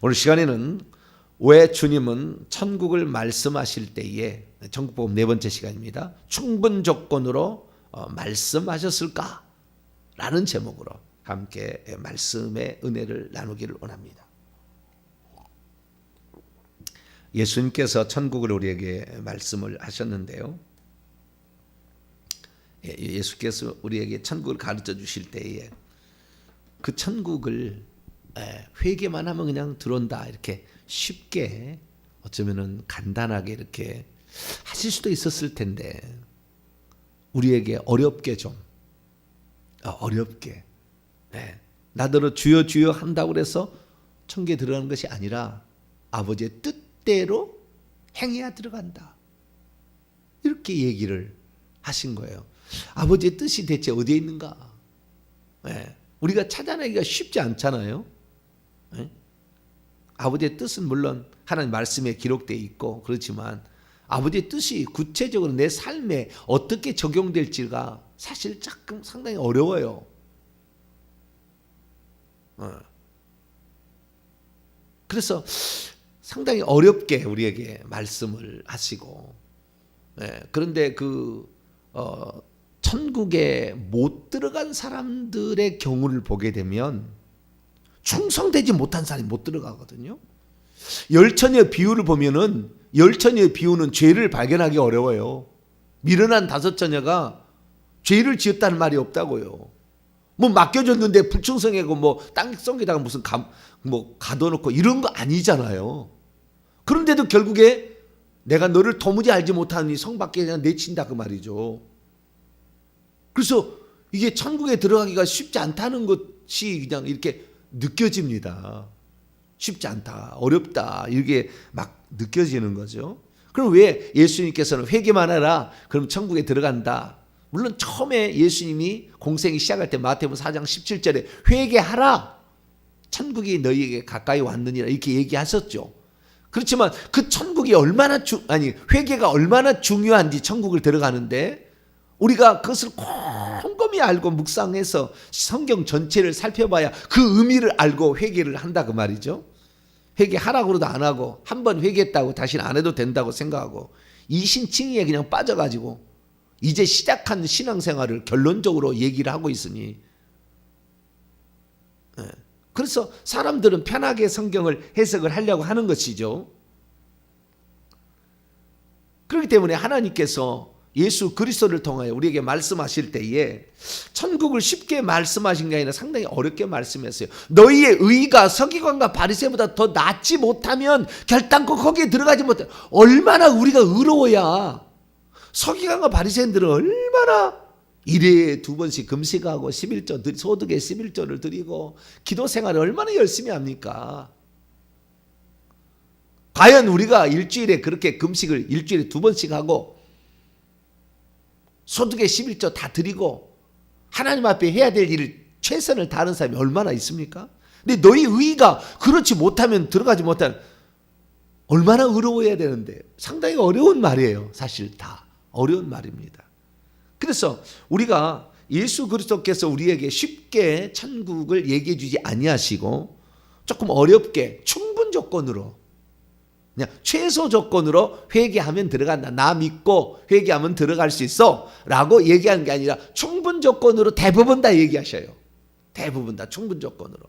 오늘 시간에는 왜 주님은 천국을 말씀하실 때에, 천국복음 네 번째 시간입니다, 충분 조건으로 말씀하셨을까? 라는 제목으로 함께 말씀의 은혜를 나누기를 원합니다. 예수님께서 천국을 우리에게 말씀을 하셨는데요, 예수께서 우리에게 천국을 가르쳐 주실 때에 그 천국을 회개만 하면 그냥 들어온다, 이렇게 쉽게, 어쩌면은 간단하게 이렇게 하실 수도 있었을 텐데, 우리에게 어렵게 좀, 어렵게, 나더러 주여 주여 한다고 해서 천국에 들어가는 것이 아니라 아버지의 뜻대로 행해야 들어간다, 이렇게 얘기를 하신 거예요. 아버지의 뜻이 대체 어디에 있는가? 우리가 찾아내기가 쉽지 않잖아요. 아버지의 뜻은 물론 하나님 말씀에 기록되어 있고 그렇지만 아버지의 뜻이 구체적으로 내 삶에 어떻게 적용될지가 사실 상당히 어려워요. 그래서 상당히 어렵게 우리에게 말씀을 하시고, 그런데 천국에 못 들어간 사람들의 경우를 보게 되면 충성되지 못한 사람이 못 들어가거든요. 열처녀의 비유를 보면은, 열처녀의 비유는 죄를 발견하기 어려워요. 미련한 다섯 처녀가 죄를 지었다는 말이 없다고요. 뭐 맡겨줬는데 불충성하고 뭐 땅속에다가 무슨 가둬놓고 이런 거 아니잖아요. 그런데도 결국에 내가 너를 도무지 알지 못하니 성 밖에 그냥 내친다, 그 말이죠. 그래서 이게 천국에 들어가기가 쉽지 않다는 것이 그냥 이렇게 느껴집니다. 쉽지 않다, 어렵다, 이게 막 느껴지는 거죠. 그럼 왜 예수님께서는 회개만 하라, 그럼 천국에 들어간다? 물론 처음에 예수님이 공생이 시작할 때 마태복음 4장 17절에 회개하라, 천국이 너희에게 가까이 왔느니라, 이렇게 얘기하셨죠. 그렇지만 그 천국이 회개가 얼마나 중요한지, 천국을 들어가는데 우리가 그것을 꼼꼼히 알고 묵상해서 성경 전체를 살펴봐야 그 의미를 알고 회개를 한다, 그 말이죠. 회개하라고 그러도 안 하고, 한 번 회개했다고 다시는 안 해도 된다고 생각하고 이신칭의에 그냥 빠져가지고 이제 시작한 신앙생활을 결론적으로 얘기를 하고 있으니, 그래서 사람들은 편하게 성경을 해석을 하려고 하는 것이죠. 그렇기 때문에 하나님께서 예수 그리스도를 통하여 우리에게 말씀하실 때에 천국을 쉽게 말씀하신 게 아니라 상당히 어렵게 말씀했어요. 너희의 의가 서기관과 바리새보다 더 낫지 못하면 결단코 거기에 들어가지 못해. 얼마나 우리가 의로워야, 서기관과 바리새인들은 얼마나 일에 2번씩 금식하고 11조, 소득의 11조를 드리고 기도 생활을 얼마나 열심히 합니까? 과연 우리가 일주일에 그렇게 금식을 일주일에 2번씩 하고 소득의 11조 다 드리고 하나님 앞에 해야 될 일을 최선을 다하는 사람이 얼마나 있습니까? 근데 너희 의가 그렇지 못하면 들어가지 못하는, 얼마나 의로워야 되는데, 상당히 어려운 말이에요. 사실 다 어려운 말입니다. 그래서 우리가 예수 그리스도께서 우리에게 쉽게 천국을 얘기해 주지 아니하시고 조금 어렵게 충분 조건으로, 그냥 최소 조건으로 회개하면 들어간다, 나 믿고 회개하면 들어갈 수 있어 라고 얘기하는 게 아니라 충분 조건으로 대부분 다 얘기하셔요. 대부분 다 충분 조건으로.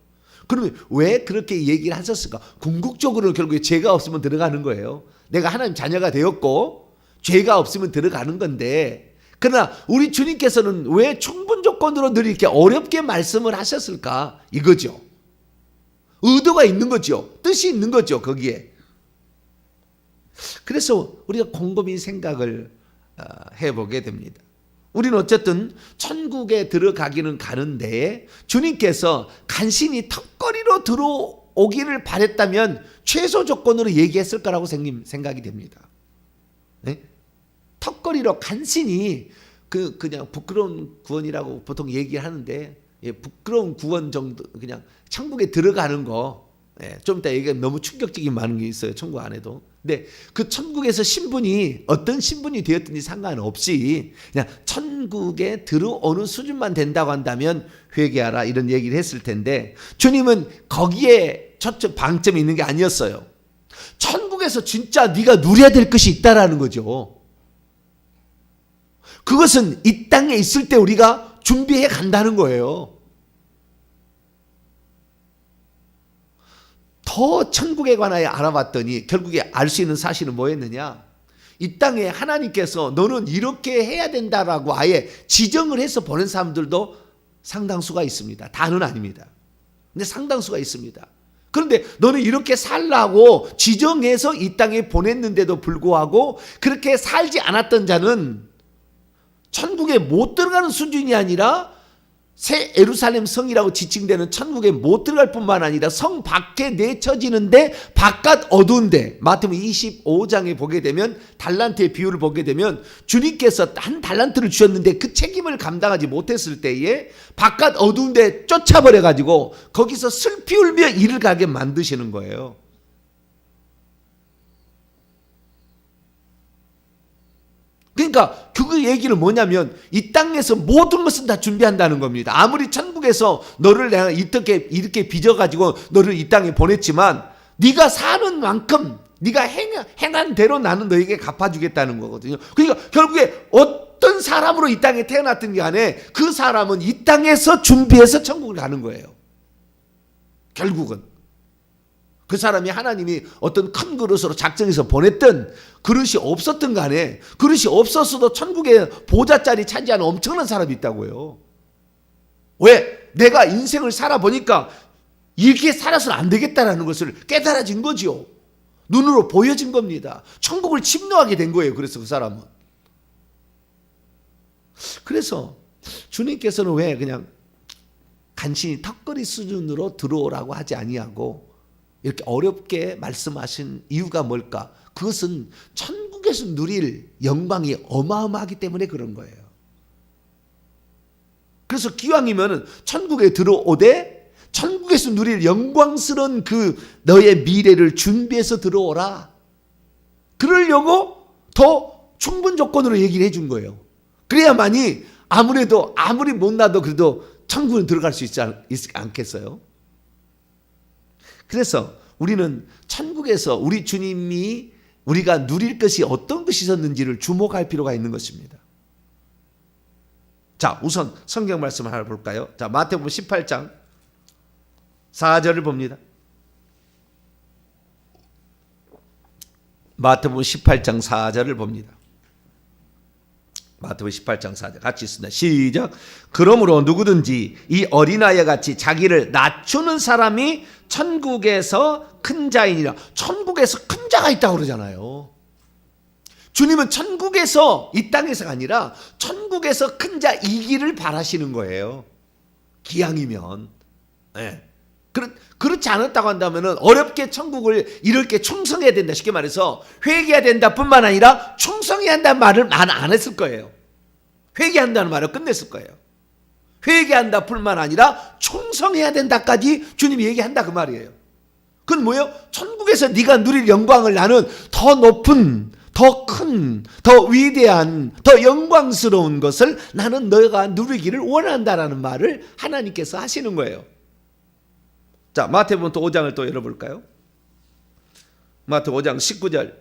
그러면 왜 그렇게 얘기를 하셨을까? 궁극적으로는 결국에 죄가 없으면 들어가는 거예요. 내가 하나님 자녀가 되었고 죄가 없으면 들어가는 건데, 그러나 우리 주님께서는 왜 충분 조건으로 늘 이렇게 어렵게 말씀을 하셨을까? 이거죠. 의도가 있는 거죠. 뜻이 있는 거죠, 거기에. 그래서 우리가 곰곰이 생각을 해보게 됩니다. 우리는 어쨌든 천국에 들어가기는 가는데 주님께서 간신히 턱걸이로 들어오기를 바랬다면 최소 조건으로 얘기했을 거라고 생각이 됩니다. 네? 턱걸이로 간신히 그냥 부끄러운 구원이라고 보통 얘기하는데, 부끄러운 구원 정도, 그냥 천국에 들어가는 거, 좀 이따 얘기가 너무 충격적인 많은 게 있어요, 천국 안에도. 근데 그 천국에서 신분이 어떤 신분이 되었든지 상관없이 그냥 천국에 들어오는 수준만 된다고 한다면 회개하라, 이런 얘기를 했을 텐데, 주님은 거기에 첫 방점이 있는 게 아니었어요. 천국에서 진짜 네가 누려야 될 것이 있다라는 거죠. 그것은 이 땅에 있을 때 우리가 준비해 간다는 거예요. 더 천국에 관하여 알아봤더니 결국에 알 수 있는 사실은 뭐였느냐? 이 땅에 하나님께서 너는 이렇게 해야 된다라고 아예 지정을 해서 보낸 사람들도 상당수가 있습니다. 다는 아닙니다. 근데 상당수가 있습니다. 그런데 너는 이렇게 살라고 지정해서 이 땅에 보냈는데도 불구하고 그렇게 살지 않았던 자는 천국에 못 들어가는 수준이 아니라 새 예루살렘 성이라고 지칭되는 천국에 못 들어갈 뿐만 아니라 성 밖에 내쳐지는데 바깥 어두운데, 마태복음 25장에 보게 되면 달란트의 비유를 보게 되면 주님께서 한 달란트를 주셨는데 그 책임을 감당하지 못했을 때에 바깥 어두운데 쫓아버려 가지고 거기서 슬피 울며 이를 가게 만드시는 거예요. 그러니까 그 얘기는 뭐냐면 이 땅에서 모든 것은 다 준비한다는 겁니다. 아무리 천국에서 너를 내가 이렇게 빚어가지고 너를 이 땅에 보냈지만 네가 사는 만큼 네가 행한 대로 나는 너에게 갚아주겠다는 거거든요. 그러니까 결국에 어떤 사람으로 이 땅에 태어났든 간에 그 사람은 이 땅에서 준비해서 천국을 가는 거예요. 결국은. 그 사람이 하나님이 어떤 큰 그릇으로 작정해서 보냈던 그릇이 없었던 간에 그릇이 없었어도 천국에 보좌자리 차지하는 엄청난 사람이 있다고요. 왜? 내가 인생을 살아보니까 이렇게 살아서는 안 되겠다라는 것을 깨달아진 거지요. 눈으로 보여진 겁니다. 천국을 침노하게 된 거예요. 그래서 그 사람은. 그래서 주님께서는 왜 그냥 간신히 턱걸이 수준으로 들어오라고 하지 아니하고 이렇게 어렵게 말씀하신 이유가 뭘까? 그것은 천국에서 누릴 영광이 어마어마하기 때문에 그런 거예요. 그래서 기왕이면 천국에 들어오되 천국에서 누릴 영광스러운 그 너의 미래를 준비해서 들어오라. 그러려고 더 충분 조건으로 얘기를 해준 거예요. 그래야만이 아무래도 아무리 못나도 그래도 천국에 들어갈 수 있지 않겠어요? 그래서 우리는 천국에서 우리 주님이 우리가 누릴 것이 어떤 것이 있었는지를 주목할 필요가 있는 것입니다. 자, 우선 성경 말씀을 하나 볼까요? 자, 마태복음 18장 4절을 봅니다. 마태복음 18장 4절을 봅니다. 마태복음 18장 4절 같이 있습니다. 시작. 그러므로 누구든지 이 어린아이와 같이 자기를 낮추는 사람이 천국에서 큰 자이니라. 천국에서 큰 자가 있다고 그러잖아요. 주님은 천국에서 이 땅에서가 아니라 천국에서 큰 자이기를 바라시는 거예요. 기왕이면. 네. 그렇지 않았다고 한다면 어렵게 천국을 이렇게 충성해야 된다. 쉽게 말해서 회개해야 된다 뿐만 아니라 충성해야 한다는 말을 안 했을 거예요. 회개한다는 말을 끝냈을 거예요. 회개한다 뿐만 아니라 충성해야 된다까지 주님이 얘기한다 그 말이에요. 그건 뭐예요? 천국에서 네가 누릴 영광을 나는 더 높은, 더 큰, 더 위대한, 더 영광스러운 것을 나는 너가 누리기를 원한다라는 말을 하나님께서 하시는 거예요. 자, 마태복음 또 5장을 또 열어볼까요? 마태복음 5장 19절.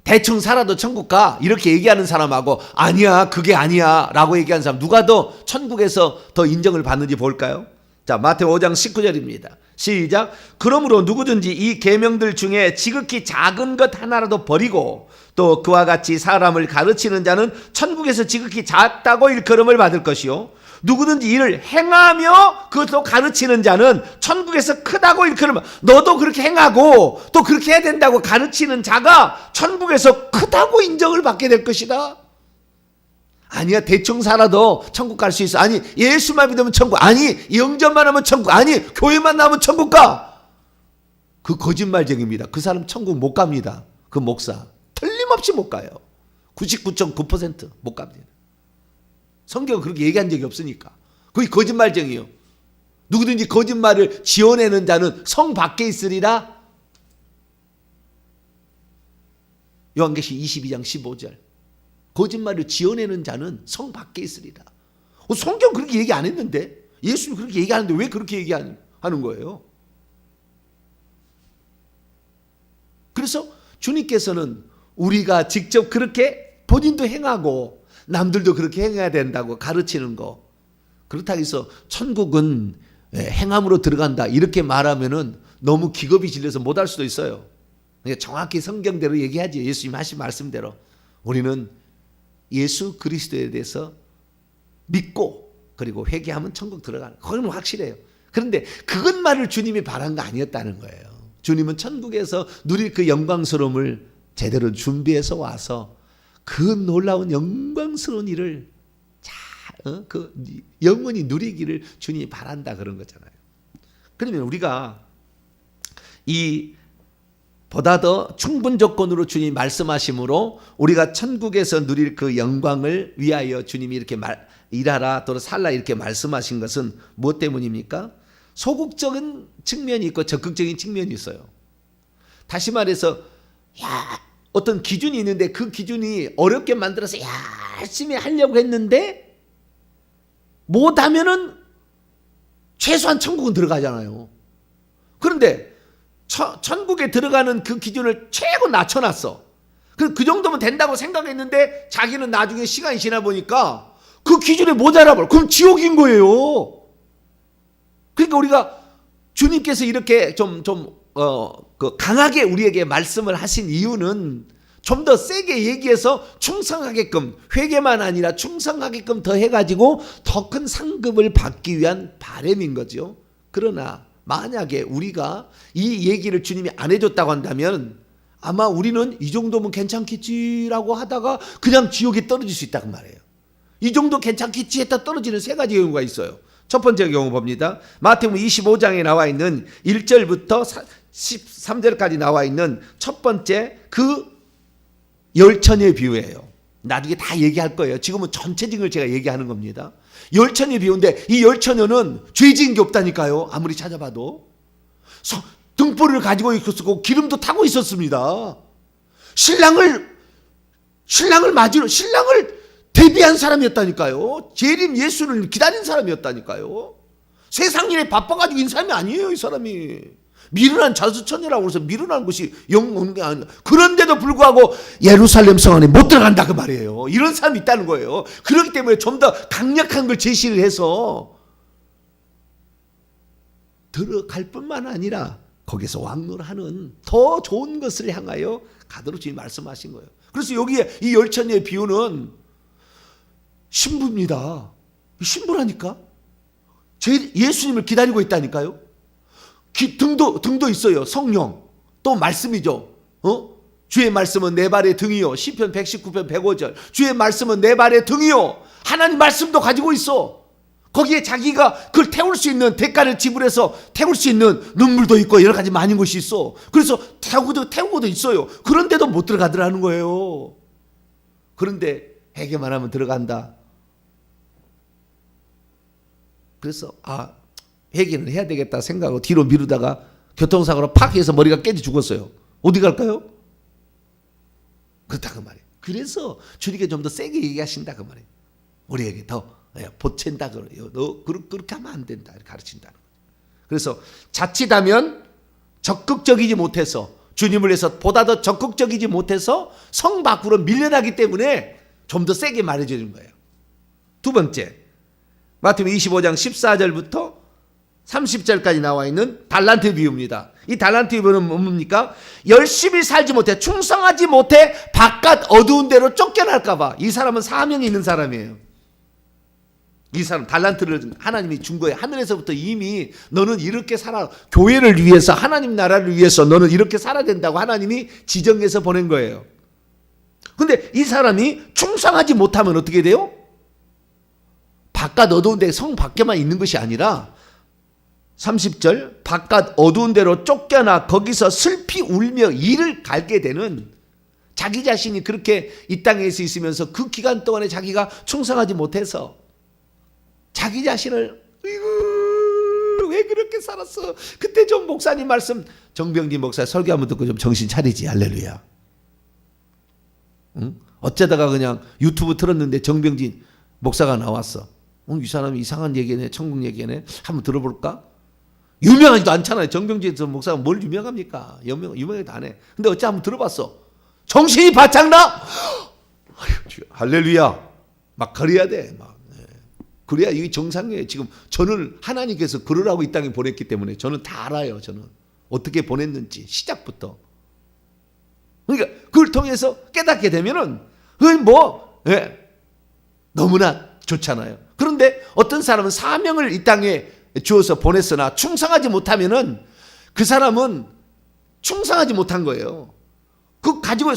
대충 살아도 천국 가 이렇게 얘기하는 사람하고 아니야 그게 아니야 라고 얘기하는 사람 누가 더 천국에서 더 인정을 받는지 볼까요? 자, 마태복음 5장 19절입니다. 시작. 그러므로 누구든지 이 계명들 중에 지극히 작은 것 하나라도 버리고 또 그와 같이 사람을 가르치는 자는 천국에서 지극히 작다고 일컬음을 받을 것이요 누구든지 이를 행하며 그것도 가르치는 자는 천국에서 크다고 일컬음. 너도 그렇게 행하고 또 그렇게 해야 된다고 가르치는 자가 천국에서 크다고 인정을 받게 될 것이다. 아니야 대충 살아도 천국 갈 수 있어. 아니 예수만 믿으면 천국. 아니 영접만 하면 천국. 아니 교회만 나오면 천국 가. 그 거짓말쟁입니다. 그 사람 천국 못 갑니다. 그 목사 틀림없이 못 가요. 99.9% 못 갑니다. 성경은 그렇게 얘기한 적이 없으니까. 그게 거짓말쟁이에요. 누구든지 거짓말을 지어내는 자는 성 밖에 있으리라. 요한계시 22장 15절. 거짓말을 지어내는 자는 성 밖에 있으리라. 성경 그렇게 얘기 안 했는데 예수님 그렇게 얘기하는데 왜 그렇게 얘기하는 거예요? 그래서 주님께서는 우리가 직접 그렇게 본인도 행하고 남들도 그렇게 행해야 된다고 가르치는 거. 그렇다고 해서 천국은 행함으로 들어간다 이렇게 말하면은 너무 기겁이 질려서 못할 수도 있어요. 그러니까 정확히 성경대로 얘기하지. 예수님 하신 말씀대로 우리는 예수 그리스도에 대해서 믿고 그리고 회개하면 천국 들어가는 그건 확실해요. 그런데 그것만을 주님이 바란 거 아니었다는 거예요. 주님은 천국에서 누릴 그 영광스러움을 제대로 준비해서 와서 그 놀라운 영광스러운 일을 그 영원히 누리기를 주님이 바란다 그런 거잖아요. 그러면 우리가 이 보다 더 충분 조건으로 주님이 말씀하심으로 우리가 천국에서 누릴 그 영광을 위하여 주님이 이렇게 일하라 또는 살라 이렇게 말씀하신 것은 무엇 때문입니까? 소극적인 측면이 있고 적극적인 측면이 있어요. 다시 말해서 어떤 기준이 있는데 그 기준이 어렵게 만들어서 열심히 하려고 했는데 못하면은 최소한 천국은 들어가잖아요. 그런데 천국에 들어가는 그 기준을 최고 낮춰놨어. 그 정도면 된다고 생각했는데 자기는 나중에 시간이 지나 보니까 그 기준에 모자라버려. 그럼 지옥인 거예요. 그러니까 우리가 주님께서 이렇게 그 강하게 우리에게 말씀을 하신 이유는 좀 더 세게 얘기해서 충성하게끔 회개만 아니라 충성하게끔 더 해가지고 더 큰 상급을 받기 위한 바람인 거죠. 그러나 만약에 우리가 이 얘기를 주님이 안 해줬다고 한다면 아마 우리는 이 정도면 괜찮겠지라고 하다가 그냥 지옥에 떨어질 수 있다고 말해요. 이 정도 괜찮겠지 했다 떨어지는 세 가지 경우가 있어요. 첫 번째 경우 봅니다. 마태복음 25장에 나와 있는 1절부터 13절까지 나와 있는 첫 번째 그 열처녀의 비유예요. 나중에 다 얘기할 거예요. 지금은 전체적인 걸 제가 얘기하는 겁니다. 열처녀의 비유인데 이 열처녀는 죄 지은 게 없다니까요. 아무리 찾아봐도. 등불을 가지고 있었고 기름도 타고 있었습니다. 신랑을 맞으러 신랑을 대비한 사람이었다니까요. 재림 예수를 기다린 사람이었다니까요. 세상 일에 바빠가지고 있는 사람이 아니에요. 이 사람이 미련한 자수처녀라고 해서 미련한 것이 영 오는 게 아니라 그런데도 불구하고 예루살렘 성 안에 못 들어간다 그 말이에요. 이런 사람이 있다는 거예요. 그렇기 때문에 좀 더 강력한 걸 제시를 해서 들어갈 뿐만 아니라 거기서 왕노하는 더 좋은 것을 향하여 가도록 주님 말씀하신 거예요. 그래서 여기에 이 열처녀의 비유는 신부입니다. 신부라니까. 예수님을 기다리고 있다니까요. 등도 있어요. 성령. 또 말씀이죠. 주의 말씀은 내 발의 등이요. 시편 119편 105절. 주의 말씀은 내 발의 등이요. 하나님 말씀도 가지고 있어. 거기에 자기가 그걸 태울 수 있는 대가를 지불해서 태울 수 있는 눈물도 있고 여러 가지 많은 것이 있어. 그래서 태우고도 있어요. 그런데도 못 들어가더라는 거예요. 그런데 회개만 하면 들어간다. 그래서 회개는 해야 되겠다 생각하고 뒤로 미루다가 교통사고로 팍 해서 머리가 깨져 죽었어요. 어디 갈까요? 그렇다 그 말이에요. 그래서 주님께 좀 더 세게 얘기하신다 그 말이에요. 우리에게 더 보챈다 그래요. 너 그렇게 하면 안 된다 이렇게 가르친다는 거죠. 그래서 자칫하면 적극적이지 못해서 주님을 위해서 보다 더 적극적이지 못해서 성 밖으로 밀려나기 때문에 좀 더 세게 말해주는 거예요. 두 번째, 마태복음 25장 14절부터 30절까지 나와 있는 달란트 비유입니다. 이 달란트 비유는 뭡니까? 열심히 살지 못해 충성하지 못해 바깥 어두운 데로 쫓겨날까 봐. 이 사람은 사명이 있는 사람이에요. 이 사람 달란트를 하나님이 준 거예요. 하늘에서부터 이미 너는 이렇게 살아. 교회를 위해서 하나님 나라를 위해서 너는 이렇게 살아야 된다고 하나님이 지정해서 보낸 거예요. 근데 이 사람이 충성하지 못하면 어떻게 돼요? 바깥 어두운 데 성 밖에만 있는 것이 아니라 30절 바깥 어두운 데로 쫓겨나 거기서 슬피 울며 이를 갈게 되는 자기 자신이 그렇게 이 땅에서 있으면서 그 기간 동안에 자기가 충성하지 못해서 자기 자신을 왜 그렇게 살았어? 그때 좀 목사님 말씀 정병진 목사 설교하면 듣고 좀 정신 차리지. 할렐루야. 응? 어쩌다가 그냥 유튜브 틀었는데 정병진 목사가 나왔어. 이 사람이 이상한 얘기네, 천국 얘기네. 한번 들어볼까? 유명하지도 않잖아요. 정병진 목사가 뭘 유명합니까? 유명하지도 않아. 근데 어째 한번 들어봤어. 정신이 바짝 나. 할렐루야. 막 그래야 돼. 막. 그래야 이게 정상이에요. 지금 저는 하나님께서 그러라고 이 땅에 보냈기 때문에 저는 다 알아요. 저는 어떻게 보냈는지 시작부터. 그러니까 그걸 통해서 깨닫게 되면은 너무나 좋잖아요. 그런데 어떤 사람은 사명을 이 땅에 주어서 보냈으나 충성하지 못하면은 그 사람은 충성하지 못한 거예요. 그 가지고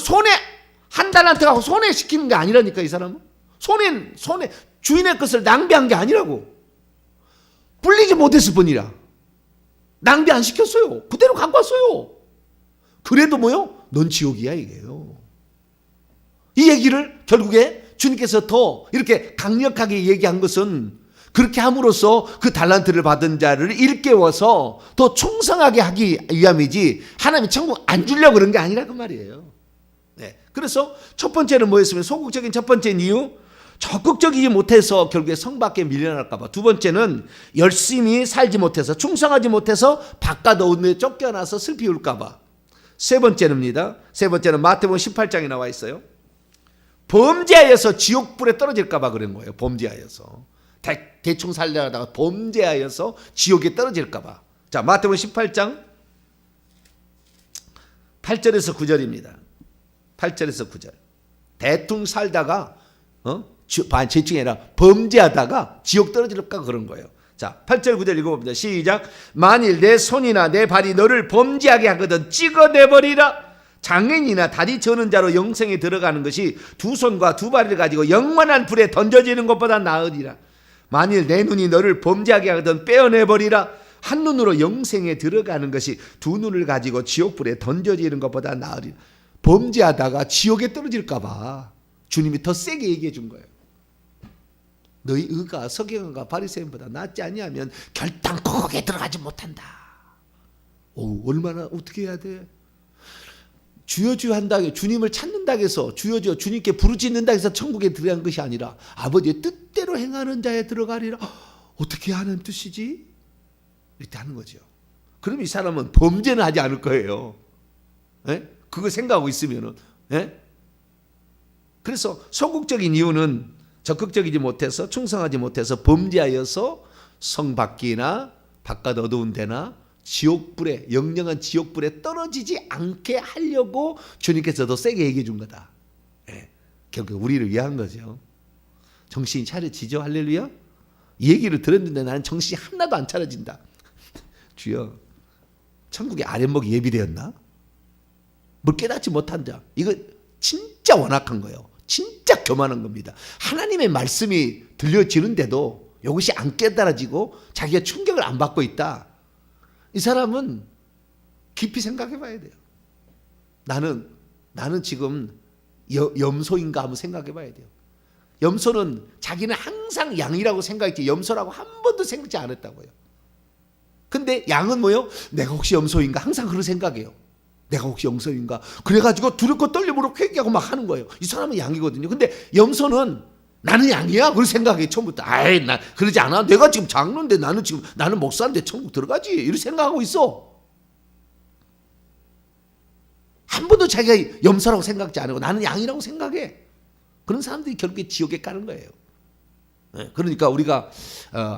한 달란트 갖고 손해시키는 게 아니라니까. 이 사람은 손해 주인의 것을 낭비한 게 아니라고. 불리지 못했을 뿐이라. 낭비 안 시켰어요. 그대로 갖고 왔어요. 그래도 넌 지옥이야 이게요. 이 얘기를 결국에 주님께서 더 이렇게 강력하게 얘기한 것은 그렇게 함으로써 그 달란트를 받은 자를 일깨워서 더 충성하게 하기 위함이지 하나님이 천국 안 주려고 그런 게 아니라 그 말이에요. 네. 그래서 첫 번째는 뭐였으면 소극적인 첫 번째 이유, 적극적이지 못해서 결국에 성 밖에 밀려날까 봐. 두 번째는 열심히 살지 못해서 충성하지 못해서 바깥 어둠에 쫓겨나서 슬피 울까 봐. 세 번째는 마태복음 18장에 나와 있어요. 범죄하여서 지옥불에 떨어질까 봐 그런 거예요. 범죄하여서. 대충 살려다가 범죄하여서 지옥에 떨어질까 봐. 자, 마태복음 18장 8절에서 9절입니다. 8절에서 9절. 대충 살다가 재충이 아니라 범죄하다가 지옥 떨어질까 그런 거예요. 자, 8절 9절 읽어봅니다. 시작. 만일 내 손이나 내 발이 너를 범죄하게 하거든 찍어내버리라. 장애인이나 다리 저는 자로 영생에 들어가는 것이 두 손과 두 발을 가지고 영원한 불에 던져지는 것보다 나으리라. 만일 내 눈이 너를 범죄하게 하거든 빼어내버리라. 한 눈으로 영생에 들어가는 것이 두 눈을 가지고 지옥불에 던져지는 것보다 나으리라. 범죄하다가 지옥에 떨어질까 봐 주님이 더 세게 얘기해 준 거예요. 너희 의가 서기관과 바리새인보다 낫지 아니하면 결단코 거기에 들어가지 못한다. 얼마나 어떻게 해야 돼? 주여 주여 한다고 주님을 찾는다고 해서 주여 주여 주님께 부르짖는다고 해서 천국에 들어간 것이 아니라 아버지의 뜻대로 행하는 자에 들어가리라. 어떻게 하는 뜻이지? 이렇게 하는 거죠. 그럼 이 사람은 범죄는 하지 않을 거예요. 그거 생각하고 있으면은. 그래서 소극적인 이유는 적극적이지 못해서 충성하지 못해서 범죄하여서 성 밖이나 바깥 어두운 데나 지옥불에 영영한 지옥불에 떨어지지 않게 하려고 주님께서 더 세게 얘기해 준 거다. 결국 우리를 위한 거죠. 정신이 차려지죠. 할렐루야. 이 얘기를 들었는데 나는 정신이 하나도 안 차려진다. 주여, 천국에 아랫목이 예비되었나? 뭘 깨닫지 못한 자. 이거 진짜 완악한 거예요. 진짜 교만한 겁니다. 하나님의 말씀이 들려지는데도 이것이 안 깨달아지고 자기가 충격을 안 받고 있다. 이 사람은 깊이 생각해 봐야 돼요. 나는 지금 염소인가 한번 생각해 봐야 돼요. 염소는 자기는 항상 양이라고 생각했지 염소라고 한 번도 생각지 않았다고요. 근데 양은 뭐요? 내가 혹시 염소인가 항상 그런 생각해요. 내가 혹시 염소인가? 그래가지고 두렵고 떨림으로 회개하고 막 하는 거예요. 이 사람은 양이거든요. 근데 염소는 나는 양이야? 그런 생각해 처음부터. 나 그러지 않아. 내가 지금 장로인데 나는 목사인데 천국 들어가지. 이렇게 생각하고 있어. 한 번도 자기가 염소라고 생각지 않고 나는 양이라고 생각해. 그런 사람들이 결국에 지옥에 가는 거예요. 그러니까 우리가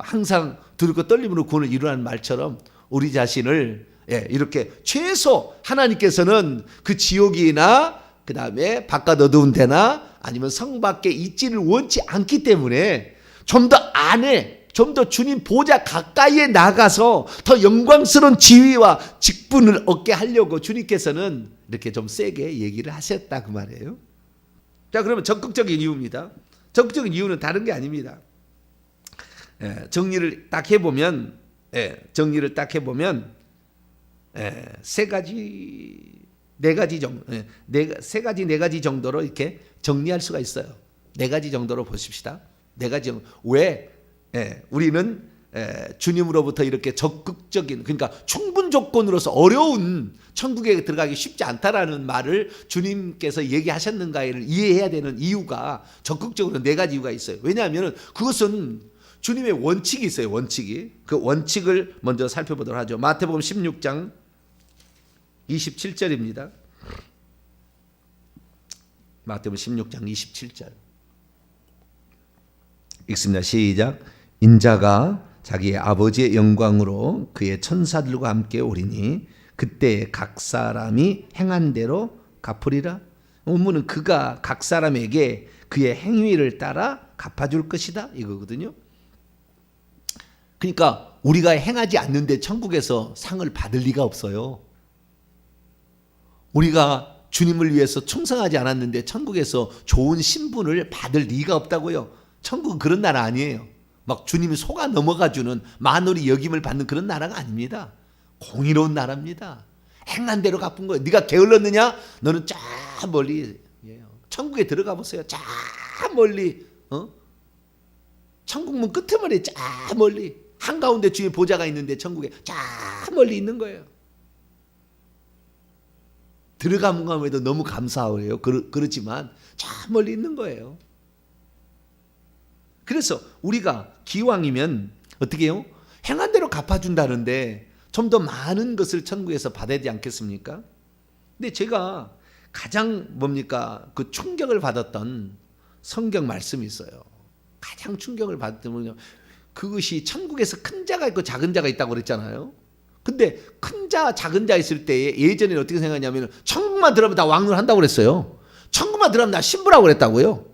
항상 두렵고 떨림으로 구원을 이루라는 말처럼 우리 자신을 이렇게 최소 하나님께서는 그 지옥이나 그 다음에 바깥 어두운 데나 아니면 성 밖에 있지를 원치 않기 때문에 좀 더 안에 좀 더 주님 보좌 가까이에 나가서 더 영광스러운 지위와 직분을 얻게 하려고 주님께서는 이렇게 좀 세게 얘기를 하셨다 그 말이에요. 자, 그러면 적극적인 이유입니다. 적극적인 이유는 다른 게 아닙니다. 정리를 딱 해보면 세 가지 네 가지 정도로 이렇게 정리할 수가 있어요. 네 가지 정도로 보십시다. 네 가지 왜 우리는 주님으로부터 이렇게 적극적인 그러니까 충분 조건으로서 어려운 천국에 들어가기 쉽지 않다라는 말을 주님께서 얘기하셨는가를 이해해야 되는 이유가 적극적으로 네 가지 이유가 있어요. 왜냐하면 그것은 주님의 원칙이 있어요. 원칙이. 그 원칙을 먼저 살펴보도록 하죠. 마태복음 16장 27절입니다. 마태복음 16장 27절 읽습니다. 시작. 인자가 자기의 아버지의 영광으로 그의 천사들과 함께 오리니 그때 각 사람이 행한 대로 갚으리라. 원문은 그가 각 사람에게 그의 행위를 따라 갚아줄 것이다 이거거든요. 그러니까 우리가 행하지 않는데 천국에서 상을 받을 리가 없어요. 우리가 주님을 위해서 충성하지 않았는데 천국에서 좋은 신분을 받을 리가 없다고요. 천국은 그런 나라 아니에요. 막 주님이 속아 넘어가주는 만월이 여김을 받는 그런 나라가 아닙니다. 공의로운 나라입니다. 행한 대로 갚은 거예요. 네가 게을렀느냐? 너는 쫙 멀리 천국에 들어가 보세요. 쫙 멀리 천국 문 끝머리 쫙 멀리 한가운데 주의 보좌가 있는데 천국에 쫙 멀리 있는 거예요. 들어가면 가면도 너무 감사해요. 그렇지만 쫙 멀리 있는 거예요. 그래서 우리가 기왕이면 어떻게 해요? 행한 대로 갚아준다는데 좀 더 많은 것을 천국에서 받아야 되지 않겠습니까? 근데 제가 가장 그 충격을 받았던 성경 말씀이 있어요. 가장 충격을 받았던 그것이 천국에서 큰 자가 있고 작은 자가 있다고 그랬잖아요. 근데 큰 자, 작은 자 있을 때 예전에는 어떻게 생각하냐면 천국만 들어가면 다 왕을 한다고 그랬어요. 천국만 들어가면 다 신부라고 그랬다고요.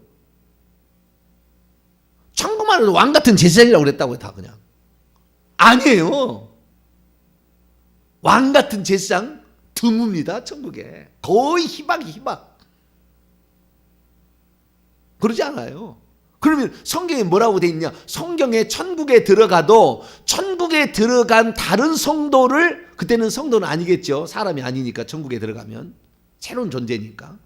천국만 해도 왕 같은 제사장이라고 그랬다고요. 다 그냥. 아니에요. 왕 같은 제사장 드뭅니다. 천국에. 거의 희박이 희박. 그러지 않아요. 그러면 성경에 뭐라고 돼 있냐? 성경에 천국에 들어가도 천국에 들어간 다른 성도를, 그때는 성도는 아니겠죠. 사람이 아니니까 천국에 들어가면. 새로운 존재니까.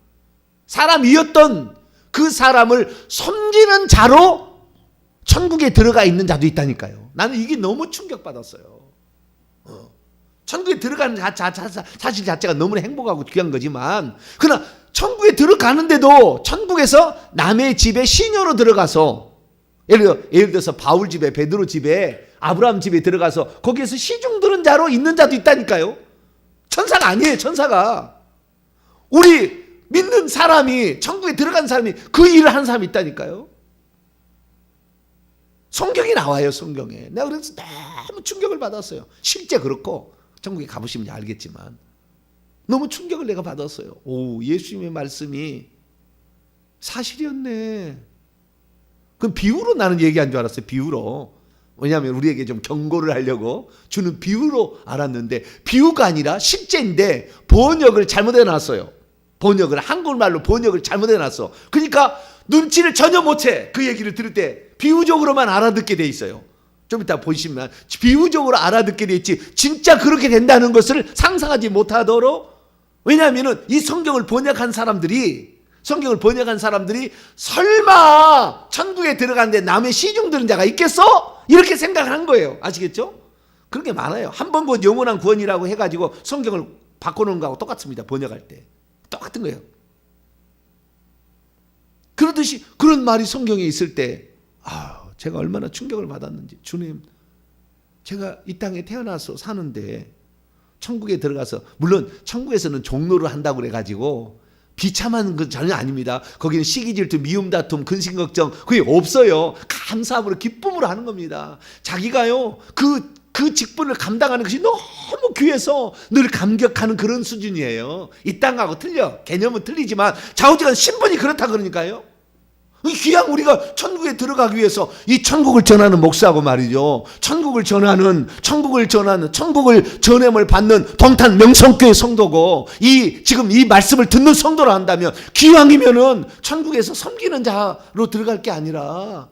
사람이었던 그 사람을 섬기는 자로 천국에 들어가 있는 자도 있다니까요. 나는 이게 너무 충격받았어요. 천국에 들어가는 사실 자체가 너무나 행복하고 귀한 거지만, 그러나 천국에 들어가는데도 천국에서 남의 집에 시녀로 들어가서, 예를 들어서 바울 집에, 베드로 집에, 아브라함 집에 들어가서 거기에서 시중 들은 자로 있는 자도 있다니까요. 천사가 아니에요. 천사가. 우리 믿는 사람이, 천국에 들어간 사람이 그 일을 한 사람이 있다니까요. 성경이 나와요. 성경에. 내가 그래서 너무 충격을 받았어요. 실제 그렇고 천국에 가보시면 알겠지만 너무 충격을 내가 받았어요. 오, 예수님의 말씀이 사실이었네. 그럼 비유로 나는 얘기한 줄 알았어요. 비유로. 왜냐하면 우리에게 좀 경고를 하려고 주는 비유로 알았는데, 비유가 아니라 실제인데 번역을 잘못해 놨어요. 번역을, 한국말로 번역을 잘못해 놨어. 그러니까 눈치를 전혀 못 채. 그 얘기를 들을 때 비유적으로만 알아듣게 돼 있어요. 좀 이따 보시면 비유적으로 알아듣게 돼 있지 진짜 그렇게 된다는 것을 상상하지 못하도록. 왜냐하면 이 성경을 번역한 사람들이 설마 천국에 들어가는데 남의 시중 들은 자가 있겠어? 이렇게 생각을 한 거예요. 아시겠죠? 그런 게 많아요. 한 번 본 영원한 구원이라고 해가지고 성경을 바꿔놓은 거하고 똑같습니다. 번역할 때 똑같은 거예요. 그러듯이 그런 말이 성경에 있을 때 제가 얼마나 충격을 받았는지. 주님, 제가 이 땅에 태어나서 사는데 천국에 들어가서, 물론 천국에서는 종로를 한다고 그래가지고 비참한 건 전혀 아닙니다. 거기는 시기 질투, 미움 다툼, 근심 걱정 그게 없어요. 감사함으로 기쁨으로 하는 겁니다. 자기가요 그 직분을 감당하는 것이 너무 귀해서 늘 감격하는 그런 수준이에요. 이 땅하고 틀려. 개념은 틀리지만 좌우지간 신분이 그렇다 그러니까요. 귀한 우리가 천국에 들어가기 위해서 이 천국을 전하는 목사고 말이죠. 천국을 전하는 천국을 전함을 받는 동탄 명성교회 성도고, 지금 이 말씀을 듣는 성도라 한다면 기왕이면은 천국에서 섬기는 자로 들어갈 게 아니라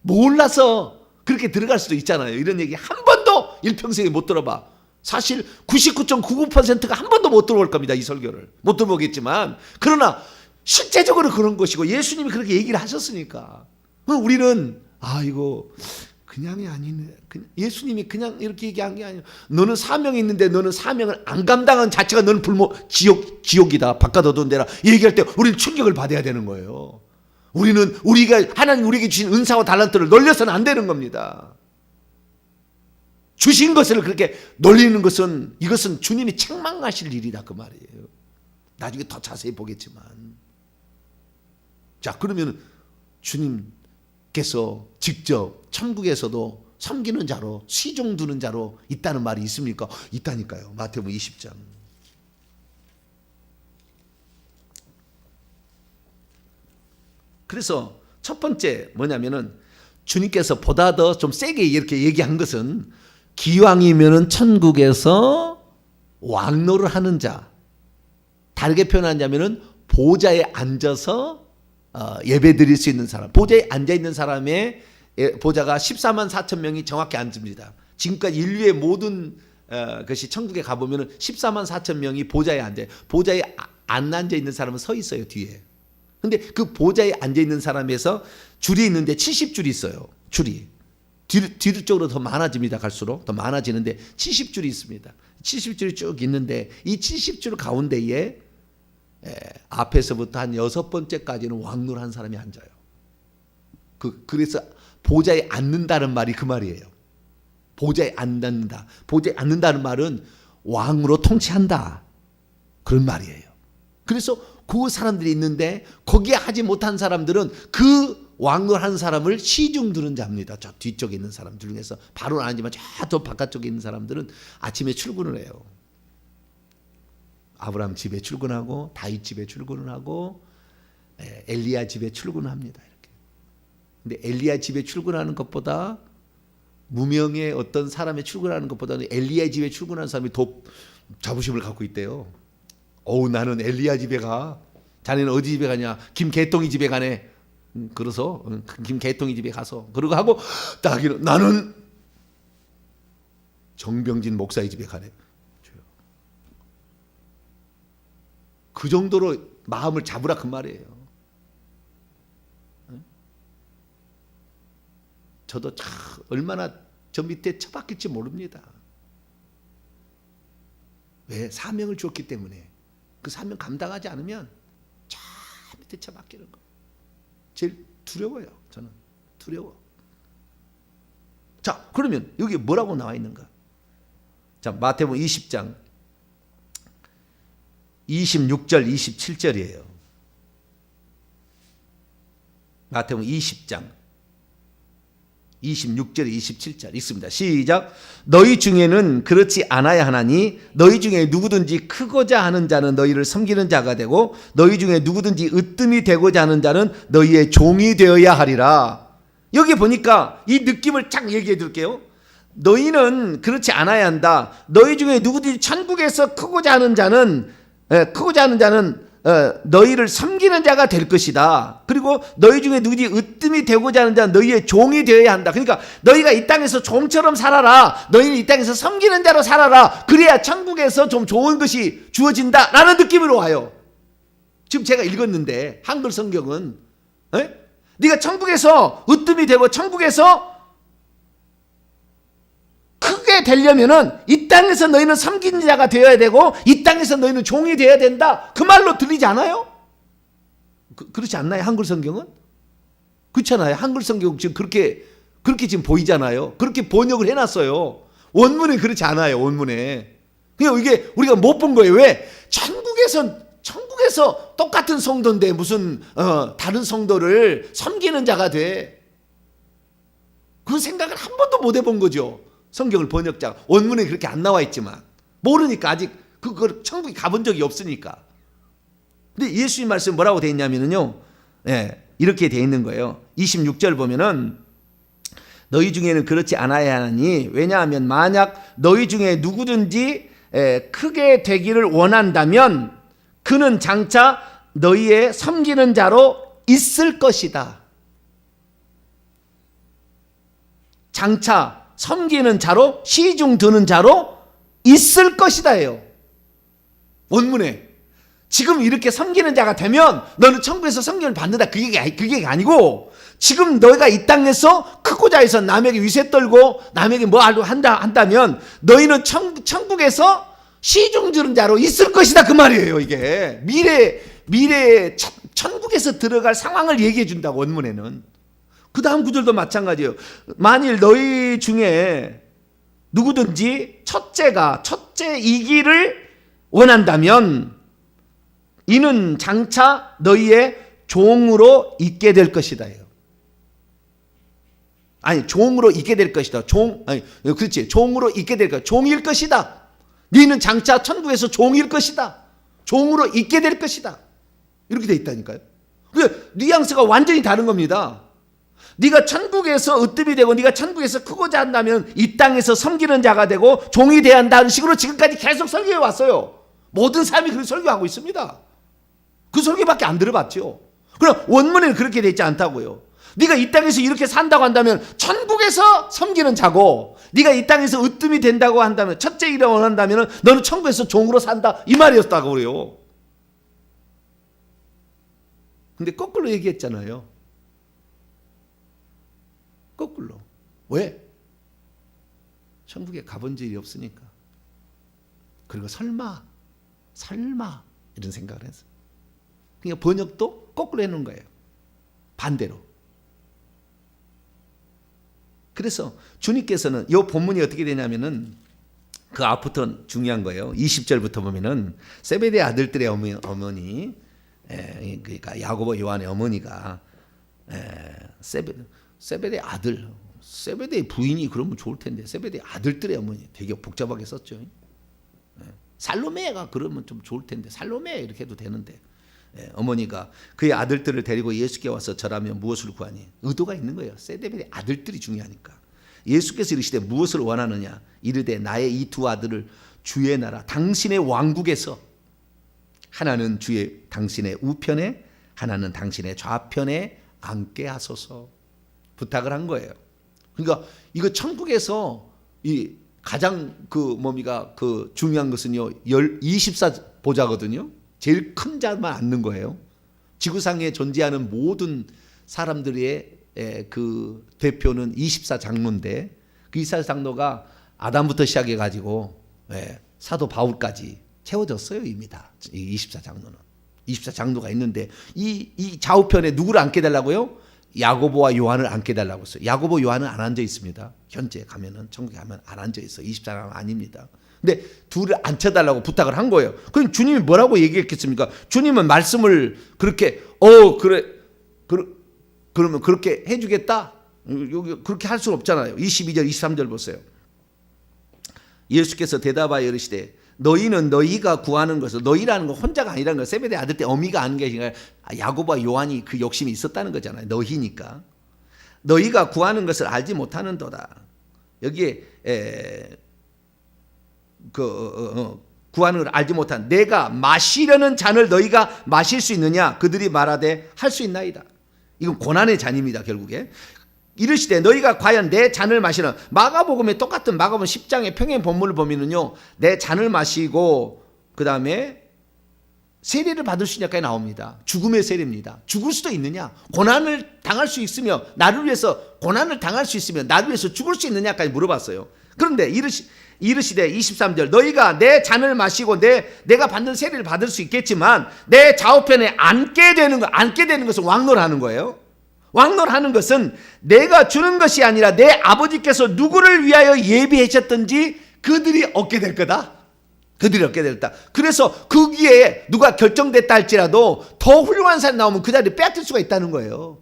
몰라서 그렇게 들어갈 수도 있잖아요. 이런 얘기 한 번도 일평생에 못 들어봐. 사실 99.99%가 한 번도 못 들어볼 겁니다. 이 설교를 못 들어보겠지만, 그러나 실제적으로 그런 것이고 예수님이 그렇게 얘기를 하셨으니까 우리는 이거 그냥이 아니네. 예수님이 그냥 이렇게 얘기한 게 아니야. 너는 사명이 있는데 너는 사명을 안 감당한 자체가 너는 지옥이다. 바깥 어두운 데라 얘기할 때 우리는 충격을 받아야 되는 거예요. 하나님 우리에게 주신 은사와 달란트를 놀려서는 안 되는 겁니다. 주신 것을 그렇게 놀리는 것은, 이것은 주님이 책망하실 일이다 그 말이에요. 나중에 더 자세히 보겠지만. 자, 그러면 주님께서 직접 천국에서도 섬기는 자로, 시종 두는 자로 있다는 말이 있습니까? 있다니까요. 마태복음 20장. 그래서 첫 번째 뭐냐면은, 주님께서 보다 더 좀 세게 이렇게 얘기한 것은, 기왕이면은 천국에서 왕노를 하는 자, 다르게 표현하자면은 보좌에 앉아서 예배 드릴 수 있는 사람, 보좌에 앉아 있는 사람의 보좌가 14만 4천 명이 정확히 앉습니다. 지금까지 인류의 모든 것이 천국에 가보면은 14만 4천 명이 보좌에 앉아요. 보좌에 안 앉아 있는 사람은 서 있어요, 뒤에. 근데 그 보좌에 앉아 있는 사람에서 줄이 있는데 70줄이 있어요. 줄이. 뒤로 쪽으로 더 많아집니다. 갈수록 더 많아지는데 70줄이 있습니다. 70줄이 쭉 있는데 이 70줄 가운데에 앞에서부터 한 6번째까지는 왕노를 한 사람이 앉아요. 그래서 보좌에 앉는다는 말이 그 말이에요. 보좌에 앉는다. 보좌에 앉는다는 말은 왕으로 통치한다, 그런 말이에요. 그래서 그 사람들이 있는데 거기에 하지 못한 사람들은 그 왕노하는 사람을 시중 두는 자입니다. 저 뒤쪽에 있는 사람들 중에서, 바로는 아니지만 저 바깥쪽에 있는 사람들은 아침에 출근을 해요. 아브라함 집에 출근하고, 다윗 집에 출근을 하고, 엘리야 집에 출근합니다. 이렇게. 근데 엘리야 집에 출근하는 것보다, 무명의 어떤 사람의 출근하는 것보다는 엘리야 집에 출근하는 사람이 더 자부심을 갖고 있대요. 나는 엘리야 집에 가. 자네는 어디 집에 가냐? 김개똥이 집에 가네. 그래서 김개똥이 집에 가서 그러고 하고, 딱 나는 정병진 목사의 집에 가네. 그 정도로 마음을 잡으라 그 말이에요. 저도 참 얼마나 저 밑에 처박힐지 모릅니다. 왜? 사명을 주었기 때문에. 그 사명 감당하지 않으면 저 밑에 처박히는 거 제일 두려워요. 저는 두려워. 자, 그러면 여기 뭐라고 나와 있는가? 자, 마태복음 20장 26절 27절이에요. 마태복음 20장 26절 27절 있습니다. 시작. 너희 중에는 그렇지 않아야 하나니 너희 중에 누구든지 크고자 하는 자는 너희를 섬기는 자가 되고 너희 중에 누구든지 으뜸이 되고자 하는 자는 너희의 종이 되어야 하리라. 여기 보니까 이 느낌을 쫙 얘기해 드릴게요. 너희는 그렇지 않아야 한다. 너희 중에 누구든지 천국에서 크고자 하는 자는 너희를 섬기는 자가 될 것이다. 그리고 너희 중에 누구든지 으뜸이 되고자 하는 자는 너희의 종이 되어야 한다. 그러니까 너희가 이 땅에서 종처럼 살아라. 너희는 이 땅에서 섬기는 자로 살아라. 그래야 천국에서 좀 좋은 것이 주어진다 라는 느낌으로 와요. 지금 제가 읽었는데 한글 성경은 네가 천국에서 으뜸이 되고 천국에서 크게 되려면은 이 땅에서 너희는 섬기는 자가 되어야 되고 이 땅에서 너희는 종이 되어야 된다. 그 말로 들리지 않아요? 그렇지 않나요? 한글 성경은? 그렇잖아요. 한글 성경 지금 그렇게 지금 보이잖아요. 그렇게 번역을 해놨어요. 원문에 그렇지 않아요. 원문에. 그냥 이게 우리가 못 본 거예요. 왜? 천국에서 똑같은 성도인데 무슨 다른 성도를 섬기는 자가 돼. 그 생각을 한 번도 못 해본 거죠. 성경을 번역자가. 원문에 그렇게 안 나와 있지만 모르니까, 아직 그걸 천국에 가본 적이 없으니까. 근데 예수님 말씀 뭐라고 돼 있냐면요, 이렇게 돼 있는 거예요. 26절 보면은 너희 중에는 그렇지 않아야 하니 왜냐하면 만약 너희 중에 누구든지 크게 되기를 원한다면 그는 장차 너희의 섬기는 자로 있을 것이다. 장차 섬기는 자로, 시중 드는 자로 있을 것이다예요. 원문에. 지금 이렇게 섬기는 자가 되면 너는 천국에서 섬김을 받는다. 그게 아니고, 지금 너희가 이 땅에서 크고자 해서 남에게 위세 떨고 남에게 뭐 한다면 너희는 천국에서 시중 드는 자로 있을 것이다. 그 말이에요. 이게 미래의 천국에서 들어갈 상황을 얘기해 준다고 원문에는. 그 다음 구절도 마찬가지예요. 만일 너희 중에 누구든지 첫째이기를 원한다면 이는 장차 너희의 종으로 있게 될 것이다. 아니, 종으로 있게 될 것이다. 그렇지. 종으로 있게 될 것이다. 종일 것이다. 너희는 장차 천국에서 종일 것이다. 종으로 있게 될 것이다. 이렇게 돼 있다니까요. 그 뉘앙스가 완전히 다른 겁니다. 네가 천국에서 으뜸이 되고 네가 천국에서 크고자 한다면 이 땅에서 섬기는 자가 되고 종이 돼야 한다는 식으로 지금까지 계속 설교해 왔어요. 모든 사람이 그렇게 설교하고 있습니다. 그 설교밖에 안 들어봤죠. 그럼 원문에는 그렇게 돼 있지 않다고요. 네가 이 땅에서 이렇게 산다고 한다면 천국에서 섬기는 자고, 네가 이 땅에서 으뜸이 된다고 한다면, 첫째 일을 원한다면 너는 천국에서 종으로 산다, 이 말이었다고 그래요. 근데 거꾸로 얘기했잖아요. 거꾸로. 왜? 천국에 가본 적이 없으니까. 그리고 설마 이런 생각을 했어요. 그러니까 번역도 거꾸로 해놓은 거예요. 반대로. 그래서 주님께서는 이 본문이 어떻게 되냐면은 그 앞부터 중요한 거예요. 20절부터 보면은 세베대 아들들의 어머니, 그러니까 야고보 요한의 어머니가 세베대 아들, 세베대의 부인이 그러면 좋을 텐데 세베대 아들들의 어머니 되게 복잡하게 썼죠. 살로메가 그러면 좀 좋을 텐데 살로메 이렇게 해도 되는데, 어머니가 그의 아들들을 데리고 예수께 와서 절하며 무엇을 구하니? 의도가 있는 거예요. 세베대의 아들들이 중요하니까. 예수께서 이르시되 무엇을 원하느냐? 이르되 나의 이 두 아들을 주의 나라 당신의 왕국에서 하나는 당신의 우편에 하나는 당신의 좌편에 앉게 하소서 부탁을 한 거예요. 그러니까 이거 천국에서 이 가장 그 중요한 것은요 24보좌거든요. 제일 큰 자만 앉는 거예요. 지구상에 존재하는 모든 사람들의 그 대표는 24장로인데 그 24장로가 아담부터 시작해 가지고 사도 바울까지 채워졌어요. 이미 다. 이 24장로는. 24장로가 있는데 이 좌우편에 누구를 앉게 달라고요? 야고보와 요한을 앉게 달라고 했어요. 야고보 요한은 안 앉아 있습니다. 현재 가면은 천국에 가면 안 앉아 있어. 24장은 아닙니다. 근데 둘을 앉혀달라고 부탁을 한 거예요. 그럼 주님이 뭐라고 얘기했겠습니까? 주님은 말씀을 그렇게 그러면 그렇게 해주겠다? 여기 그렇게 할 수는 없잖아요. 22절 23절 보세요. 예수께서 대답하여 이르시되 너희는 너희가 구하는 것을, 너희라는 건 혼자가 아니라는 거예요. 세베대 아들 때 어미가 아닌 게 아니라 야고보와 요한이 그 욕심이 있었다는 거잖아요. 너희니까. 너희가 구하는 것을 알지 못하는도다. 여기에 구하는 걸 알지 못한 내가 마시려는 잔을 너희가 마실 수 있느냐? 그들이 말하되 할 수 있나이다. 이건 고난의 잔입니다. 결국에 이르시되 너희가 과연 내 잔을 마시는, 마가복음에 똑같은 마가복음 10장의 평행 본문을 보면은요 내 잔을 마시고 그 다음에 세례를 받을 수 있냐까지 나옵니다. 죽음의 세례입니다. 죽을 수도 있느냐? 고난을 당할 수 있으며 나를 위해서 고난을 당할 수 있으며 나를 위해서 죽을 수 있느냐까지 물어봤어요. 그런데 이르시되 23절 너희가 내 잔을 마시고 내가 받는 세례를 받을 수 있겠지만 내 좌우편에 앉게 되는 것은 왕노하는 거예요. 왕노하는 것은 내가 주는 것이 아니라 내 아버지께서 누구를 위하여 예비하셨든지 그들이 얻게 될 거다. 그들이 얻게 됐다. 그래서 거기에 누가 결정됐다 할지라도 더 훌륭한 사람이 나오면 그 자리를 빼앗을 수가 있다는 거예요.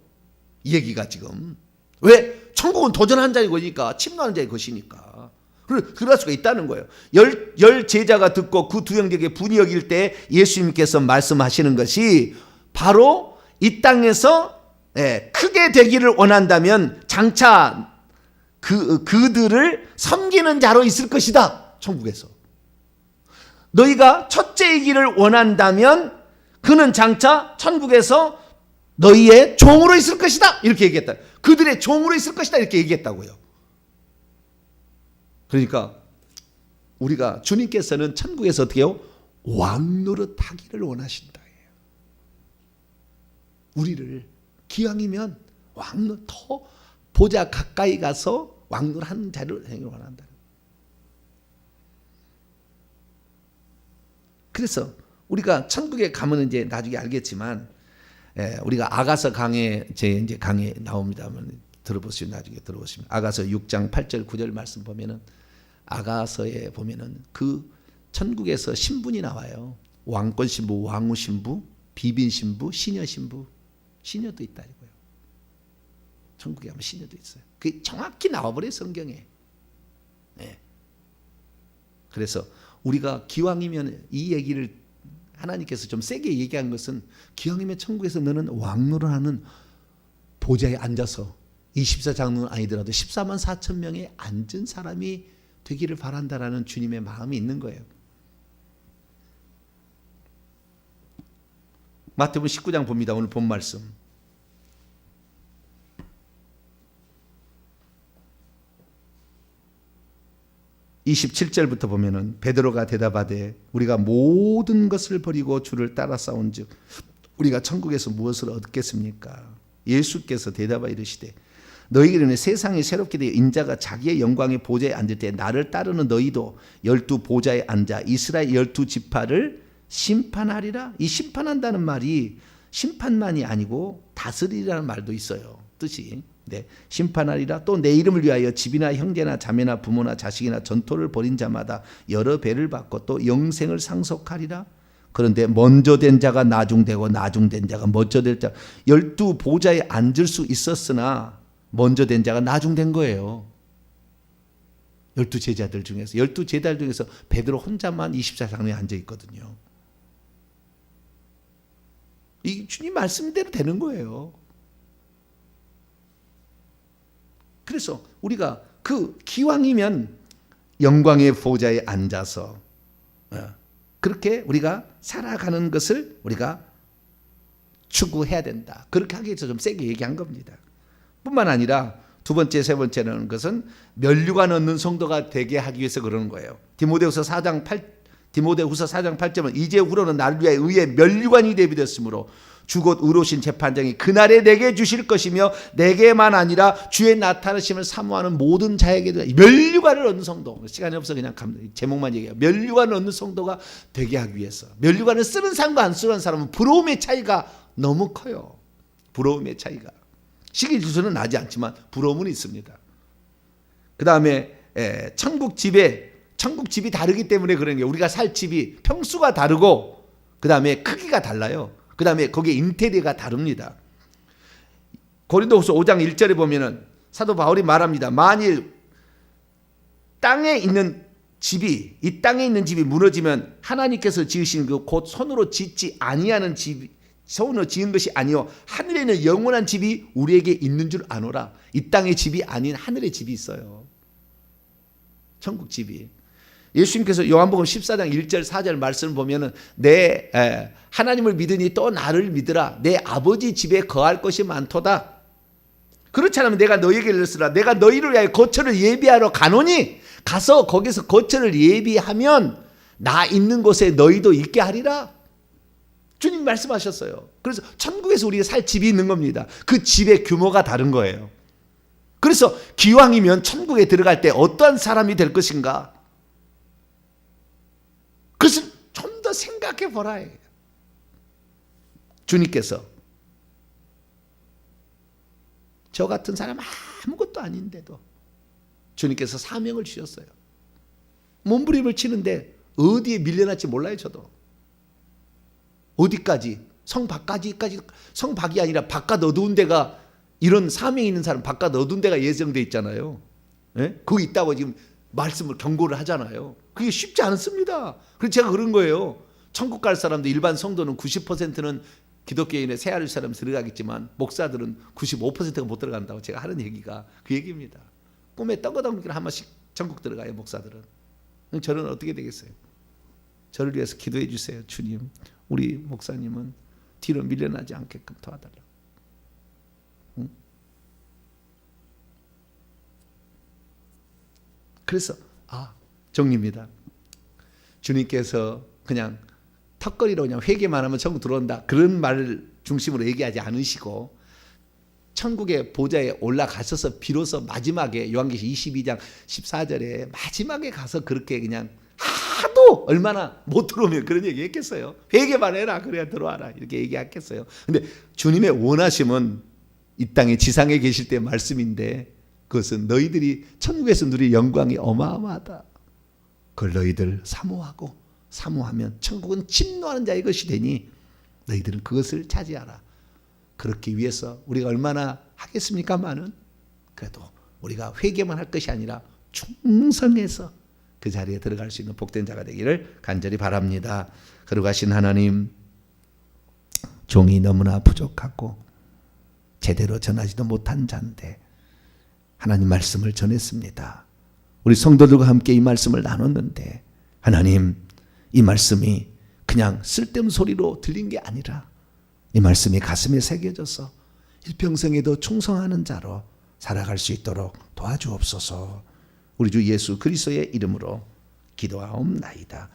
이 얘기가 지금. 왜? 천국은 도전하는 자의 것이니까, 침노하는 자의 것이니까. 그럴 수가 있다는 거예요. 열 제자가 듣고 그 두 형제에게 분이 여길 때 예수님께서 말씀하시는 것이 바로 이 땅에서 크게 되기를 원한다면 장차 그들을 섬기는 자로 있을 것이다. 천국에서. 너희가 첫째이기를 원한다면 그는 장차 천국에서 너희의 종으로 있을 것이다. 이렇게 얘기했다. 그들의 종으로 있을 것이다. 이렇게 얘기했다고요. 그러니까 우리가 주님께서는 천국에서 어떻게 해요? 왕노릇하기를 원하신다. 우리를 기왕이면 더 보좌 가까이 가서 왕노릇하는 자를 행을 원한다. 그래서 우리가 천국에 가면 이제 나중에 알겠지만 우리가 아가서 강해 제 이제 강해 나옵니다만 들어보시면 나중에 들어보시면 아가서 6장 8절 9절 말씀 보면은 아가서에 보면은 그 천국에서 신분이 나와요. 왕권 신부, 왕후 신부, 비빈 신부, 시녀 신부, 시녀도 있다고요. 천국에 가면 시녀도 있어요. 그게 정확히 나와버려요 성경에. 네. 그래서 우리가 기왕이면 이 얘기를 하나님께서 좀 세게 얘기한 것은 기왕이면 천국에서 너는 왕노릇하는 보좌에 앉아서 24장로는 아니더라도 14만 4천 명에 앉은 사람이 되기를 바란다라는 주님의 마음이 있는 거예요. 마태복음 19장 봅니다. 오늘 본 말씀. 27절부터 보면은 베드로가 대답하되 우리가 모든 것을 버리고 주를 따라 싸운즉 우리가 천국에서 무엇을 얻겠습니까? 예수께서 대답하여 이르시되 너희에게는 세상이 새롭게 되어 인자가 자기의 영광의 보좌에 앉을 때 나를 따르는 너희도 12 보좌에 앉아 이스라엘 12지파를 심판하리라. 이 심판한다는 말이 심판만이 아니고 다스리라는 말도 있어요. 뜻이. 네, 심판하리라. 또 내 이름을 위하여 집이나 형제나 자매나 부모나 자식이나 전토를 벌인 자마다 여러 배를 받고 또 영생을 상속하리라. 그런데 먼저 된 자가 나중되고 나중된 자가 먼저 될 자. 12 보좌에 앉을 수 있었으나 먼저 된 자가 나중된 거예요. 12 제자들 중에서 12 제자들 중에서 베드로 혼자만 24장로에 앉아 있거든요. 이 주님 말씀대로 되는 거예요. 그래서 우리가 그 기왕이면 영광의 보좌에 앉아서 그렇게 우리가 살아가는 것을 우리가 추구해야 된다. 그렇게 하기 위해서 좀 세게 얘기한 겁니다. 뿐만 아니라 두 번째, 세 번째는 것은 면류관 얻는 성도가 되게 하기 위해서 그러는 거예요. 디모데후서 4장 8절은 이제 후로는 나를 위하여 의의 면류관이 대비되었으므로 주 곧 의로우신 재판장이 그날에 내게 주실 것이며 내게만 아니라 주의 나타나심을 사모하는 모든 자에게도 면류관을 얻는 성도. 시간이 없어 그냥 제목만 얘기해요. 면류관을 얻는 성도가 되게 하기 위해서. 면류관을 쓰는 사람과 안 쓰는 사람은 부러움의 차이가 너무 커요. 부러움의 차이가. 시기질투는 나지 않지만 부러움은 있습니다. 그 다음에 천국 집이 다르기 때문에 그런 게 우리가 살 집이 평수가 다르고 그 다음에 크기가 달라요. 그 다음에 거기에 인테리어가 다릅니다. 고린도후서 5장 1절에 보면은 사도 바울이 말합니다. 만일 땅에 있는 집이 이 땅에 있는 집이 무너지면 하나님께서 지으신 그 곧 손으로 짓지 아니하는 집이 손으로 지은 것이 아니요 하늘에는 영원한 집이 우리에게 있는 줄 아노라. 이 땅의 집이 아닌 하늘의 집이 있어요. 천국 집이. 예수님께서 요한복음 14장 1절 4절 말씀을 보면은 내 하나님을 믿으니 또 나를 믿으라. 내 아버지 집에 거할 것이 많도다. 그렇지 않으면 내가 너희에게 이르시라. 내가 너희를 위하여 거처를 예비하러 가노니 가서 거기서 거처를 예비하면 나 있는 곳에 너희도 있게 하리라. 주님 말씀하셨어요. 그래서 천국에서 우리가 살 집이 있는 겁니다. 그 집의 규모가 다른 거예요. 그래서 기왕이면 천국에 들어갈 때 어떠한 사람이 될 것인가? 그것을 좀 더 생각해 보라. 주님께서 저 같은 사람 아무것도 아닌데도 주님께서 사명을 주셨어요. 몸부림을 치는데 어디에 밀려날지 몰라요. 저도. 어디까지? 성 밖이 아니라 바깥 어두운 데가 이런 사명이 있는 사람 바깥 어두운 데가 예정돼 있잖아요. 예? 거기 있다고 지금 말씀을 경고를 하잖아요. 그게 쉽지 않습니다. 그래서 제가 그런 거예요. 천국 갈 사람도 일반 성도는 90%는 기독교인의 새하늘 사람 들어가겠지만 목사들은 95%가 못 들어간다고 제가 하는 얘기가 그 얘기입니다. 꿈에 떠거덩기를 한 번씩 천국 들어가요. 목사들은. 저는 어떻게 되겠어요? 저를 위해서 기도해 주세요. 주님, 우리 목사님은 뒤로 밀려나지 않게끔 도와달라고. 응? 그래서 정리입니다. 주님께서 그냥 턱걸이로 그냥 회개만 하면 천국 들어온다. 그런 말을 중심으로 얘기하지 않으시고 천국의 보좌에 올라가셔서 비로소 마지막에 요한계시 22장 14절에 마지막에 가서 그렇게 그냥 하도 들어와도 얼마나 못 들어오면 그런 얘기 했겠어요. 회개만 해라 그래야 들어와라 이렇게 얘기했겠어요. 근데 주님의 원하심은 이 땅에 지상에 계실 때 말씀인데 그것은 너희들이 천국에서 누릴 영광이 어마어마하다. 그걸 너희들 사모하고 사모하면 천국은 침노하는 자의 것이 되니 너희들은 그것을 차지하라. 그렇기 위해서 우리가 얼마나 하겠습니까마는 그래도 우리가 회개만 할 것이 아니라 충성해서 그 자리에 들어갈 수 있는 복된 자가 되기를 간절히 바랍니다. 거룩하신 하나님, 종이 너무나 부족하고 제대로 전하지도 못한 자인데 하나님 말씀을 전했습니다. 우리 성도들과 함께 이 말씀을 나눴는데 하나님, 이 말씀이 그냥 쓸데없는 소리로 들린 게 아니라 이 말씀이 가슴에 새겨져서 일평생에도 충성하는 자로 살아갈 수 있도록 도와주옵소서. 우리 주 예수 그리스도의 이름으로 기도하옵나이다.